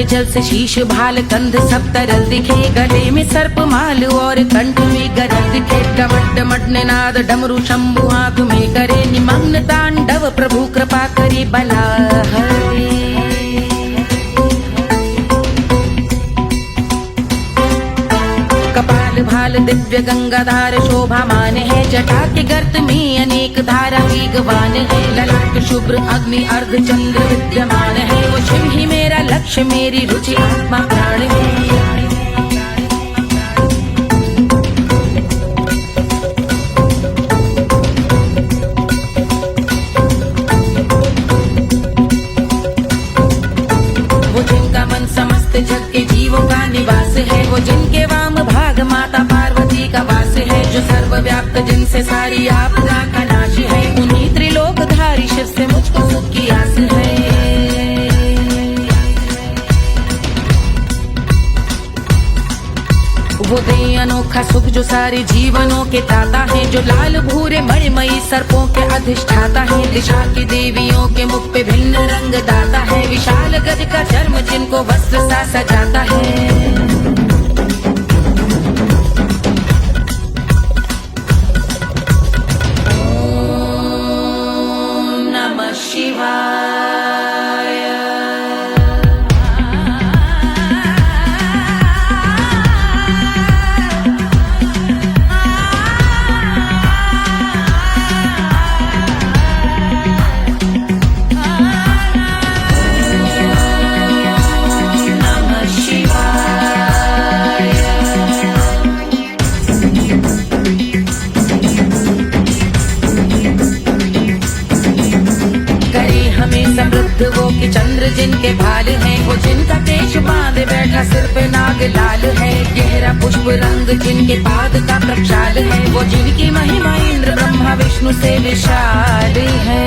जल से शीश भाल कंध सब तरल दिखे, गले में सर्प माल और कंठ में गरल दिखे। डमट डमट निनाद डमरू शंभु आंख में करे निमग्न तांडव, प्रभु कृपा करे बला हरे। कपाल भाल दिव्य गंगाधार शोभामान है, जटा के गर्त में अनेक धारा वेगवान है। ललाट शुभ्र अग्नि अर्ध चंद्र विद्यमान है, वो शिव ही मेरा लक्ष्य मेरी रुचि आत्मा प्राण है। वो जिनका मन समस्त जग के जीवों का निवास है, वो जिनके वाम भाग माता पार्वती का वास है, जो सर्वव्याप्त जिनसे सारी आपदा का नाश है। उन्हीं त्रिलोक का सुख जो सारे जीवनों के ताता है, जो लाल भूरे मणिमयी सर्पों के अधिष्ठाता है, दिशा की देवियों के मुख पे भिन्न रंग दाता है, विशाल गज का चर्म जिनको वस्त्र सा सजाता है। वो कि चंद्र जिनके भाल हैं, वो जिनका केश बांधे बैठा सिर पे नाग लाल है, गहरा पुष्प रंग जिनके पाद का प्रक्षाल है, वो जिनकी महिमा इंद्र ब्रह्मा विष्णु से विशाल है।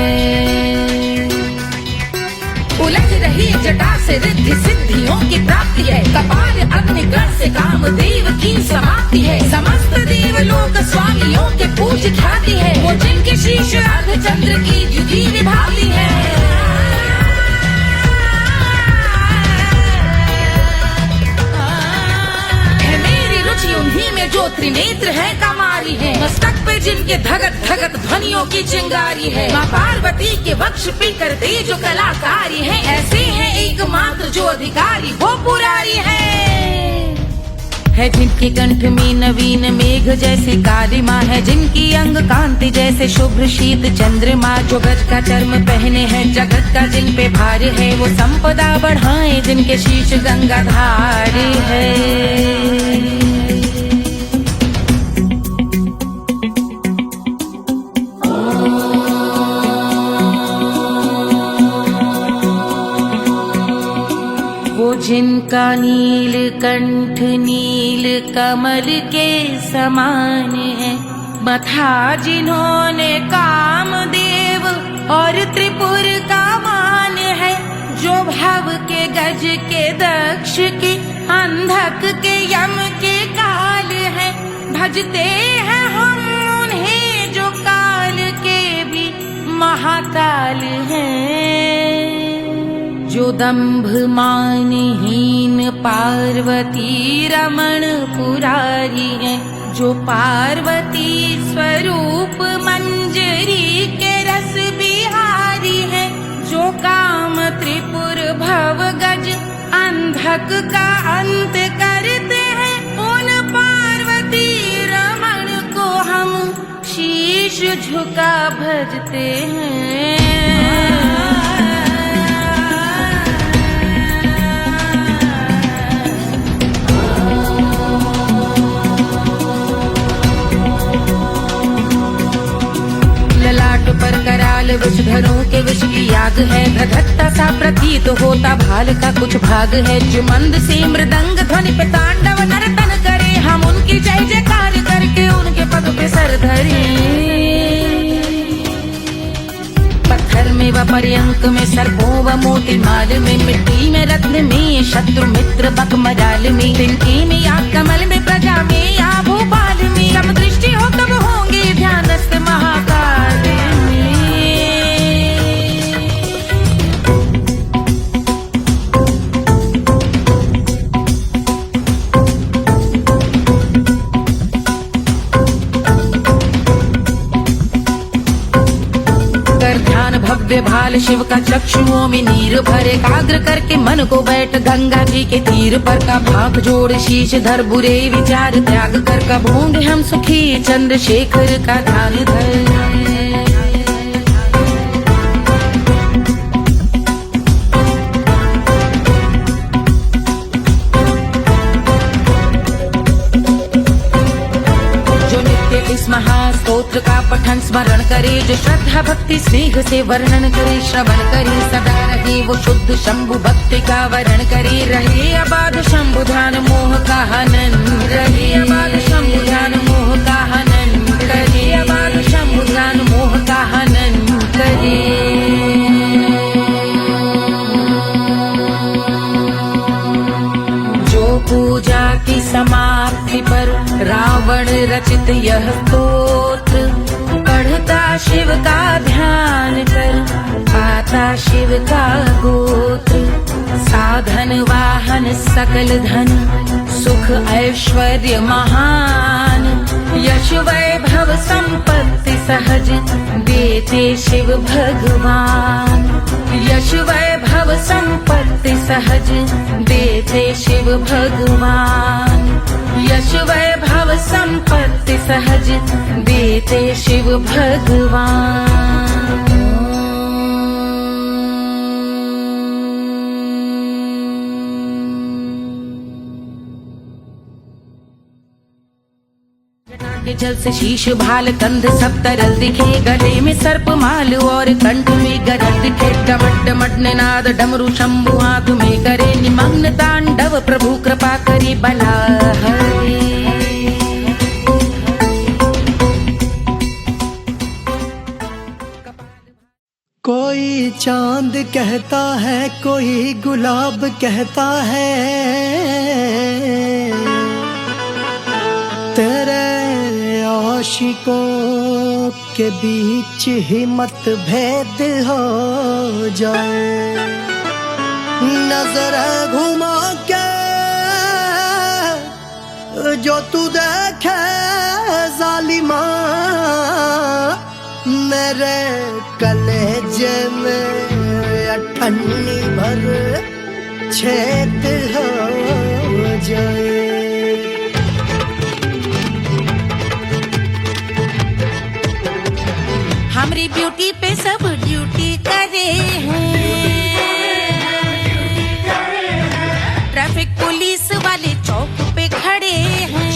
उलझ रही जटा से रिद्धि सिद्धियों की प्राप्ति है, कपाल अग्निगण से कामदेव की समाप्ति है, समस्त देवलोक स्वामियों के पूज ख्याति है, वो जिनके शीश अर्ध चंद्र की द्युति विभाती है। उन्हीं में जो त्रिनेत्र है कमारी है, मस्तक पे जिनके धगत धगत ध्वनियों की चिंगारी है, माँ पार्वती के वक्ष पे करते जो कलाकारी है, ऐसे हैं एकमात्र जो अधिकारी वो पुरारी है जिनके कंठ में नवीन मेघ जैसे काली माँ है, जिनकी अंग कांति जैसे शुभ्र शीत चंद्रमा, जो गज का चर्म पहने हैं जगत का जिन पे भार है, वो संपदा बढ़ाए जिनके शीश गंगाधार है। जिनका नील कंठ नील कमल के समान है, मथा जिन्होंने कामदेव और त्रिपुर का मान है, जो भव के गज के दक्ष के अंधक के यम के काल है, भजते हैं हम उन्हें जो काल के भी महाकाल हैं, जो दंभ मानहीन पार्वती रमण पुरारी है, जो पार्वती स्वरूप मंजरी के रस बिहारी है, जो काम त्रिपुर भव गज अंधक का अंत करते हैं, उन पार्वती रमण को हम शीश झुका भजते हैं। पर कराल विषधरों के विष की याद है, धधकता सा प्रतीत होता भाल का कुछ भाग है, जो मंद से मृदंग ध्वनि पे तांडव नर्तन करे, हम उनकी जय जयकार करके उनके पग पे सर धरे। पत्थर में व पर्यंक में सर्पों व मोती माल में, मिट्टी में रत्न में शत्रु मित्र बक मजाल में, तिनके में या कमल में प्रजा में या भोपाल में, सब दृष्टि हो तब होंगे ध्यानस्थ महाकाल में। भव्य भाल शिव का चक्षुओं में नीर भरे, एकाग्र करके मन को बैठ गंगा जी के तीर पर, का भाग जोड़ शीश धर बुरे विचार त्याग कर, कब होंगे हम सुखी चंद्रशेखर का ध्यान धर। महास्तोत्र का पठन स्मरण करे, जो श्रद्धा भक्ति स्नेह से वर्णन करे, श्रवण करे सदा रहे वो शुद्ध शंभु भक्ति का वर्ण करे, रहे अबाध शंभु ध्यान मोह का हनन, रहे अबाध शंभु ध्यान मोह का हनन, रहे अबाध शंभु ध्यान मोह का हनन करे। पूजा की समाप्ति पर राव श्रावण रचित यह स्तोत्र पढ़ता शिव का ध्यान कर, पाता शिव का गोत्र। साधन वाहन सकल धन, सुख ऐश्वर्य महान, यश वैभव संपत्ति सहज देते शिव भगवान। यश वैभव संपत्ति सहज देते शिव भगवान। यश वैभव संपत्ति सहज देते शिव भगवान। जल से शीश भाल कंध सब तरल दिखे, गले में सर्प माल और कंठ में गरज दिखे। डमट डमट निनाद डमरू शंभु हाथ में करे निमग्न तांडव, प्रभु कृपा करी बला हरे। कोई चांद कहता है, कोई गुलाब कहता है, तेरे आशिकों के बीच ही मतभेद हो जाए। नजर घुमा के जो तू देखे जालिमा, मेरे कलेजे में अठन्नी भर छेद हो जाए। हमारी ब्यूटी पे सब ड्यूटी करे हैं, ट्रैफिक पुलिस वाले चौक पे खड़े हैं।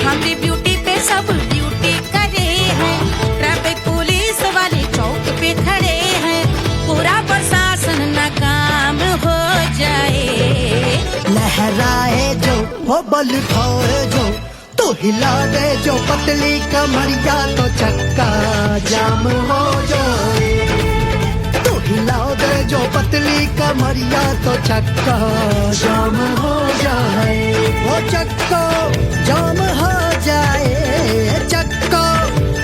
हमारी ब्यूटी पे सब ड्यूटी करे हैं, ट्रैफिक पुलिस वाले चौक पे खड़े हैं। पूरा प्रशासन नाकाम हो जाए। लहराए जो वो बल खाए जो, तो हिला दे जो पतली कमरिया, तो चक्का जाम हो जाए। तो हिला दे जो पतली कमरिया, तो चक्का जाम हो जाए। वो चक्का जाम हो जाए, चक्का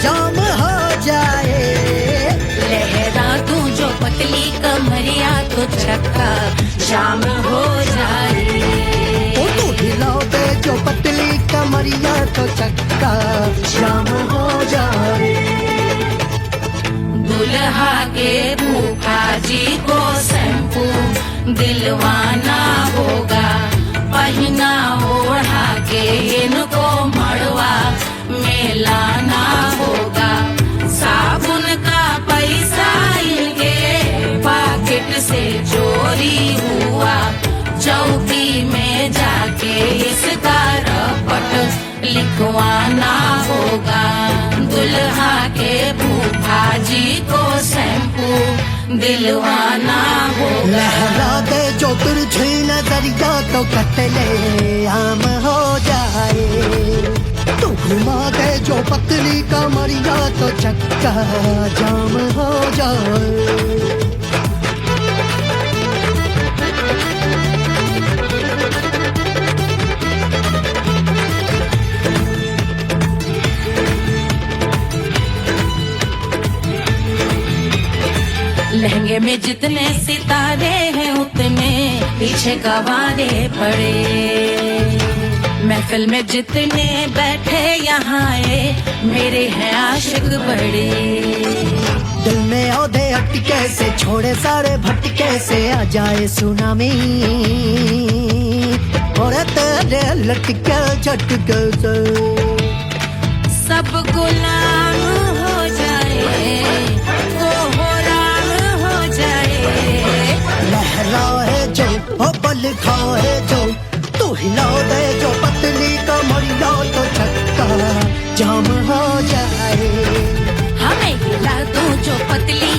जाम हो जाए। लहरा तू जो पतली कमरिया, तो चक्का जाम हो जाए। वो तो हिला दे जो पतली कमरिया, तो चक्का जाम हो जाए। दुल्हा के फूफा जी को शैम्पू दिलवाना होगा, पहना ओढ़ा के इनको मड़वा में लाना होगा। साबुन का पैसा इनके पॉकेट से चोरी हुआ, चौकी में जाके इसका रपट लिखवाना होगा। दुल्हा के फूफा जी को शैम्पू दिलवाना होगा। लहरा दे जो तिरछी नजरिया, तो कतले आम हो जाए। तू घुमा दे जो पतली कमरिया, तो चक्का जाम हो जाए। लहंगे में जितने सितारे हैं, उतने पीछे गवारे पड़े। महफिल में जितने बैठे यहाँ आए, मेरे हैं आशिक बड़े। दिल में औधे अटके से, छोड़े सारे भटके से, आ जाए सुनामी और तेरे लटके झटके से सब गुलाम हो जाए, वो राम हो जाए। लहराए जो ओ बल खाए जो, तू हिला दे जो पतली कमरिया, तो चक्का जाम हो जाए। हमें हिला दो जो पतली